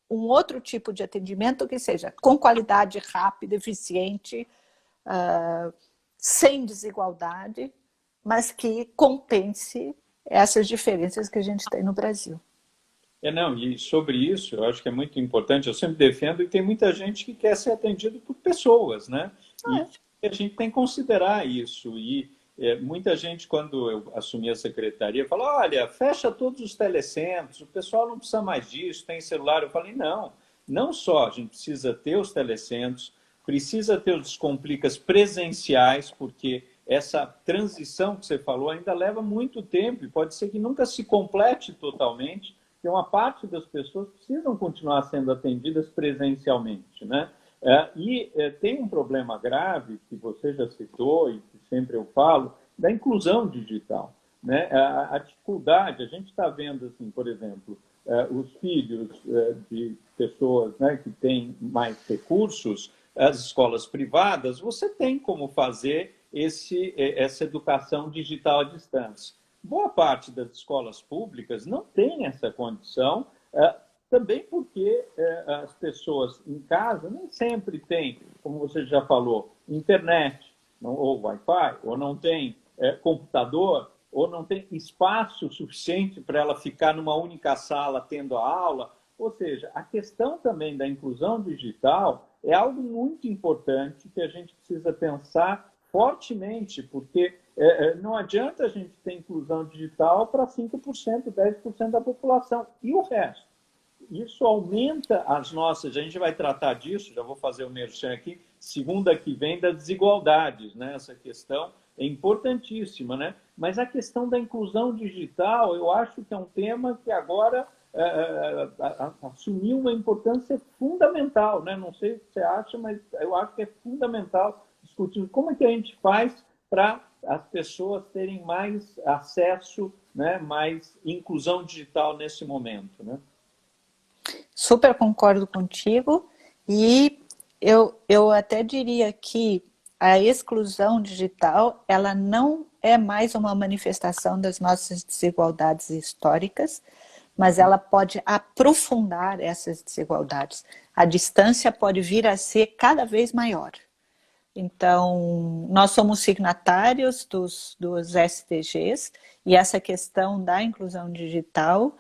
um outro tipo de atendimento que seja com qualidade, rápida, eficiente, sem desigualdade, mas que compense essas diferenças que a gente tem no Brasil. Não, e sobre isso, eu acho que é muito importante, eu sempre defendo, e tem muita gente que quer ser atendido por pessoas, né? E a gente tem que considerar isso. E muita gente, quando eu assumi a secretaria, falou, olha, fecha todos os telecentros, o pessoal não precisa mais disso, tem celular. Eu falei, não, não só a gente precisa ter os telecentros, precisa ter os Descomplicas presenciais, porque essa transição que você falou ainda leva muito tempo e pode ser que nunca se complete totalmente, porque uma parte das pessoas precisam continuar sendo atendidas presencialmente, né? Tem um problema grave, que você já citou e que sempre eu falo, da inclusão digital, né? A dificuldade, a gente está vendo, assim, por exemplo, os filhos de pessoas, né, que têm mais recursos, as escolas privadas, você tem como fazer essa educação digital à distância. Boa parte das escolas públicas não tem essa condição, também porque as pessoas em casa nem sempre têm, como você já falou, internet, ou Wi-Fi, ou não tem computador, ou não tem espaço suficiente para ela ficar numa única sala tendo a aula. Ou seja, a questão também da inclusão digital é algo muito importante que a gente precisa pensar fortemente, porque não adianta a gente ter inclusão digital para 5%, 10% da população. E o resto? Isso aumenta as nossas... A gente vai tratar disso, já vou fazer o merchan aqui, segunda que vem, das desigualdades, né? Essa questão é importantíssima, né? Mas a questão da inclusão digital, eu acho que é um tema que agora assumiu uma importância fundamental, né? Não sei o que você acha, mas eu acho que é fundamental discutir como é que a gente faz para as pessoas terem mais acesso, né? Mais inclusão digital nesse momento, né? Super concordo contigo, e eu até diria que a exclusão digital, ela não é mais uma manifestação das nossas desigualdades históricas, mas ela pode aprofundar essas desigualdades. A distância pode vir a ser cada vez maior. Então, nós somos signatários dos SDGs, e essa questão da inclusão digital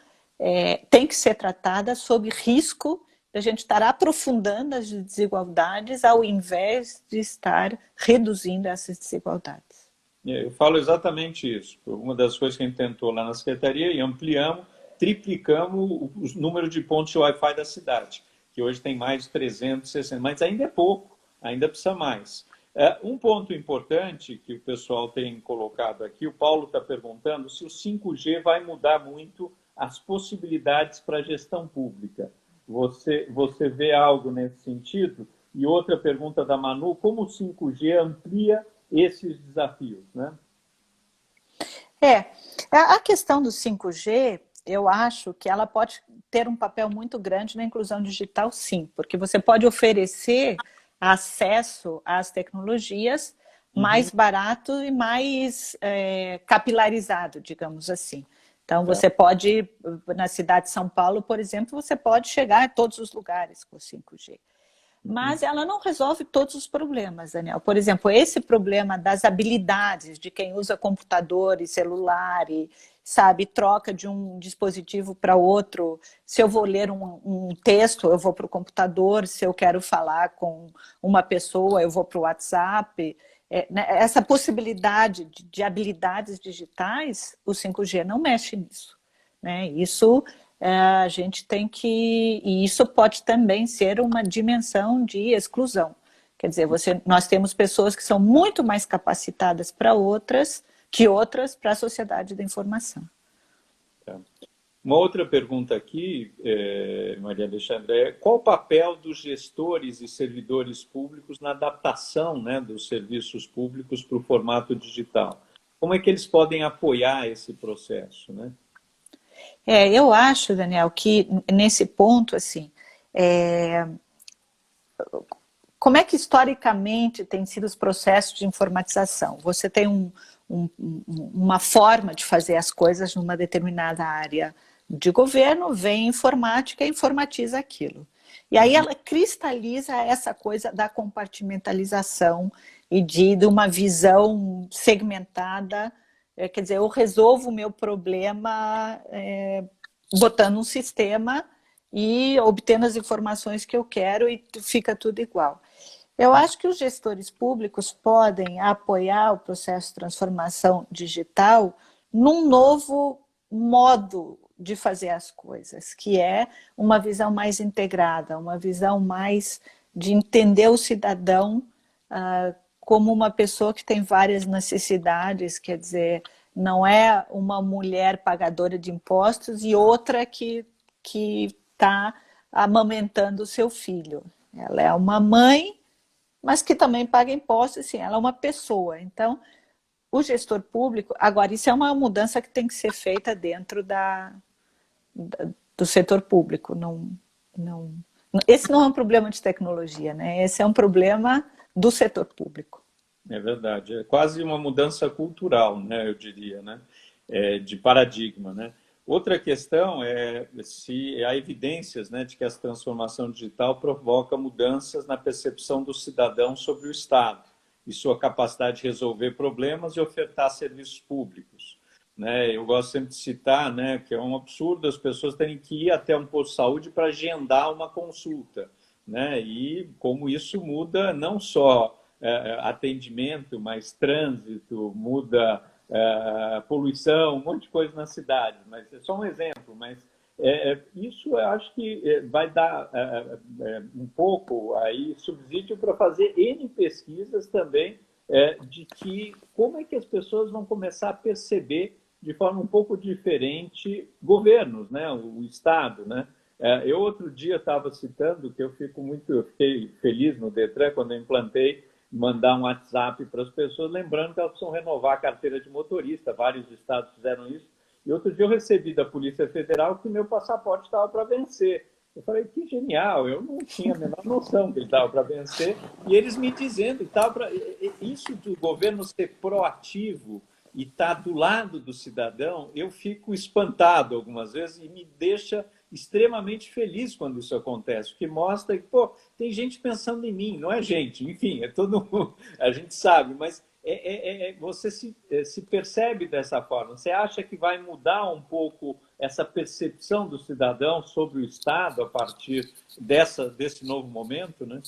tem que ser tratada sob risco de a gente estar aprofundando as desigualdades ao invés de estar reduzindo essas desigualdades. Eu falo exatamente isso. Uma das coisas que a gente tentou lá na Secretaria, e ampliamos, triplicamos o número de pontos de Wi-Fi da cidade, que hoje tem mais de 360, mas ainda é pouco, ainda precisa mais. Um ponto importante que o pessoal tem colocado aqui, o Paulo está perguntando se o 5G vai mudar muito as possibilidades para a gestão pública. Você vê algo nesse sentido? E outra pergunta da Manu, como o 5G amplia esses desafios, né? A questão do 5G, eu acho que ela pode ter um papel muito grande na inclusão digital, sim, porque você pode oferecer acesso às tecnologias mais barato e mais capilarizado, digamos assim. Então, você pode, na cidade de São Paulo, por exemplo, você pode chegar a todos os lugares com o 5G. Mas ela não resolve todos os problemas, Daniel. Por exemplo, esse problema das habilidades de quem usa computador e celular e, sabe, troca de um dispositivo para outro. Se eu vou ler um texto, eu vou para o computador. Se eu quero falar com uma pessoa, eu vou para o WhatsApp. Essa possibilidade de habilidades digitais, o 5G não mexe nisso, né? Isso a gente tem que... E isso pode também ser uma dimensão de exclusão. Quer dizer, nós temos pessoas que são muito mais capacitadas para outras para a sociedade da informação. Uma outra pergunta aqui, Maria Alexandra, qual o papel dos gestores e servidores públicos na adaptação, né, dos serviços públicos para o formato digital? Como é que eles podem apoiar esse processo, né? Eu acho, Daniel, que nesse ponto, assim, como é que historicamente têm sido os processos de informatização? Você tem uma forma de fazer as coisas numa determinada área de governo, vem informática e informatiza aquilo. E aí ela cristaliza essa coisa da compartimentalização e de uma visão segmentada quer dizer, eu resolvo o meu problema botando um sistema e obtendo as informações que eu quero e fica tudo igual. Eu acho que os gestores públicos podem apoiar o processo de transformação digital num novo modo de fazer as coisas, que é uma visão mais integrada, uma visão mais de entender o cidadão como uma pessoa que tem várias necessidades, quer dizer, não é uma mulher pagadora de impostos e outra que está amamentando o seu filho. Ela é uma mãe, mas que também paga impostos, sim, ela é uma pessoa. Então, o gestor público, agora, isso é uma mudança que tem que ser feita dentro do setor público. Esse não é um problema de tecnologia, né? Esse é um problema do setor público. É verdade, é quase uma mudança cultural, né, eu diria, né, de paradigma, né. Outra questão é se há evidências, né, de que essa transformação digital provoca mudanças na percepção do cidadão sobre o Estado e sua capacidade de resolver problemas e ofertar serviços públicos, né. Eu gosto sempre de citar, né, que é um absurdo as pessoas terem que ir até um posto de saúde para agendar uma consulta, né, e como isso muda não só atendimento, mas trânsito, muda poluição, um monte de coisa na cidade. Mas é só um exemplo, mas isso eu acho que vai dar um pouco aí subsídio para fazer N pesquisas também de que como é que as pessoas vão começar a perceber de forma um pouco diferente governos, né? O Estado, né? Eu outro dia estava citando que eu fiquei feliz no Detran quando eu implantei mandar um WhatsApp para as pessoas, lembrando que elas precisam renovar a carteira de motorista. Vários estados fizeram isso. E outro dia eu recebi da Polícia Federal que meu passaporte estava para vencer. Eu falei, que genial, eu não tinha a menor noção que ele estava para vencer. E eles me dizendo, isso do governo ser proativo e estar do lado do cidadão, eu fico espantado algumas vezes e me deixa extremamente feliz quando isso acontece, porque mostra que, pô, tem gente pensando em mim, não é gente, enfim, é todo mundo, a gente sabe, mas você se percebe dessa forma. Você acha que vai mudar um pouco essa percepção do cidadão sobre o Estado a partir desse novo momento, né?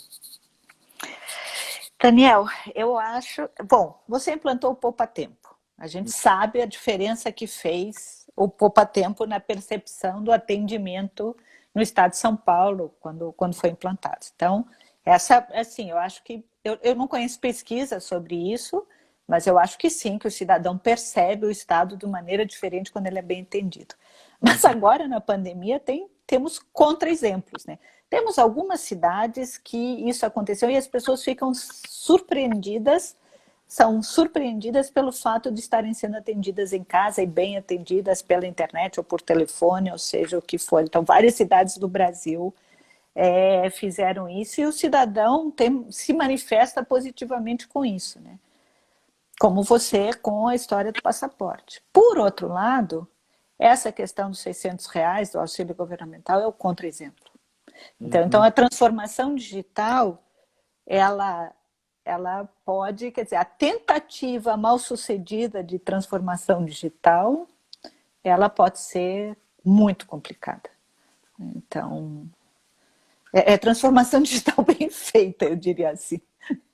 Daniel, eu acho... Bom, você implantou o poupa-tempo. A gente sabe a diferença que fez o poupa-tempo na percepção do atendimento no estado de São Paulo, quando foi implantado. Então, assim, eu acho que... Eu não conheço pesquisa sobre isso, mas eu acho que sim, que o cidadão percebe o Estado de maneira diferente quando ele é bem entendido. Mas agora, na pandemia, temos contra-exemplos, né? Temos algumas cidades que isso aconteceu e as pessoas ficam são surpreendidas pelo fato de estarem sendo atendidas em casa e bem atendidas pela internet ou por telefone, ou seja, o que for. Então, várias cidades do Brasil fizeram isso e o cidadão se manifesta positivamente com isso, né? Como você com a história do passaporte. Por outro lado, essa questão dos R$600 do auxílio governamental é o contra-exemplo. Então, a transformação digital, ela pode, quer dizer, a tentativa mal sucedida de transformação digital, ela pode ser muito complicada. Então, transformação digital bem feita, eu diria assim.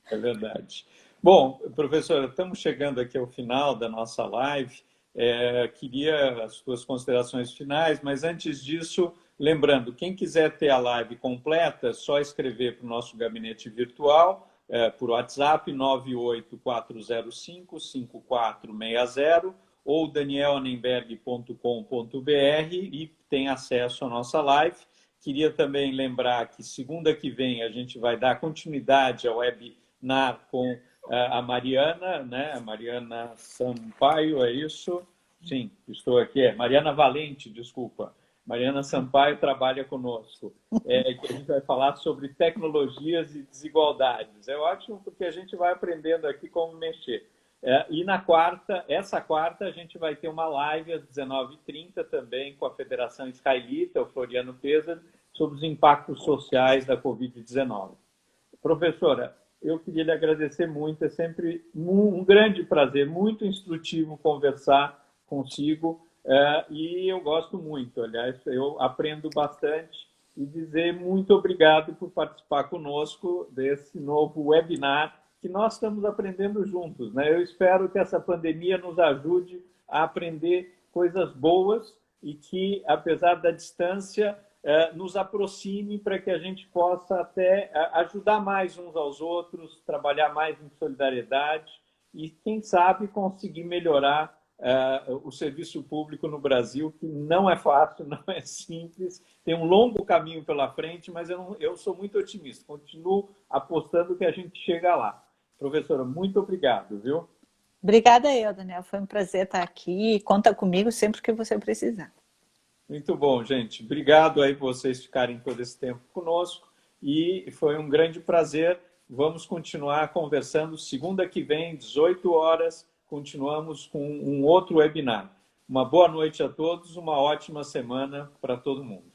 É verdade. Bom, professora, estamos chegando aqui ao final da nossa live. Queria as suas considerações finais, mas antes disso, lembrando, quem quiser ter a live completa, é só escrever para o nosso gabinete virtual, por WhatsApp 98405-5460 ou danielanenberg.com.br e tem acesso à nossa live. Queria também lembrar que segunda que vem a gente vai dar continuidade ao webinar com a Mariana, né? A Mariana Sampaio, é isso? Sim, estou aqui. Mariana Valente, desculpa. Mariana Sampaio trabalha conosco. Que a gente vai falar sobre tecnologias e desigualdades. É ótimo porque a gente vai aprendendo aqui como mexer. E essa quarta, a gente vai ter uma live às 19h30 também com a Federação Israelita, o Floriano Pesar, sobre os impactos sociais da Covid-19. Professora, eu queria lhe agradecer muito. É sempre um grande prazer, muito instrutivo conversar consigo. E eu gosto muito, aliás, eu aprendo bastante. E dizer muito obrigado por participar conosco desse novo webinar que nós estamos aprendendo juntos, né? Eu espero que essa pandemia nos ajude a aprender coisas boas e que, apesar da distância, nos aproxime para que a gente possa até ajudar mais uns aos outros, trabalhar mais em solidariedade e, quem sabe, conseguir melhorar o serviço público no Brasil, que não é fácil, não é simples, tem um longo caminho pela frente, mas eu sou muito otimista, continuo apostando que a gente chega lá. Professora, muito obrigado, viu? Obrigada eu, Daniel. Foi um prazer estar aqui. Conta comigo sempre que você precisar. Muito bom, gente. Obrigado aí por vocês ficarem todo esse tempo conosco e foi um grande prazer. Vamos continuar conversando segunda que vem, 18 horas, continuamos com um outro webinar. Uma boa noite a todos, uma ótima semana para todo mundo.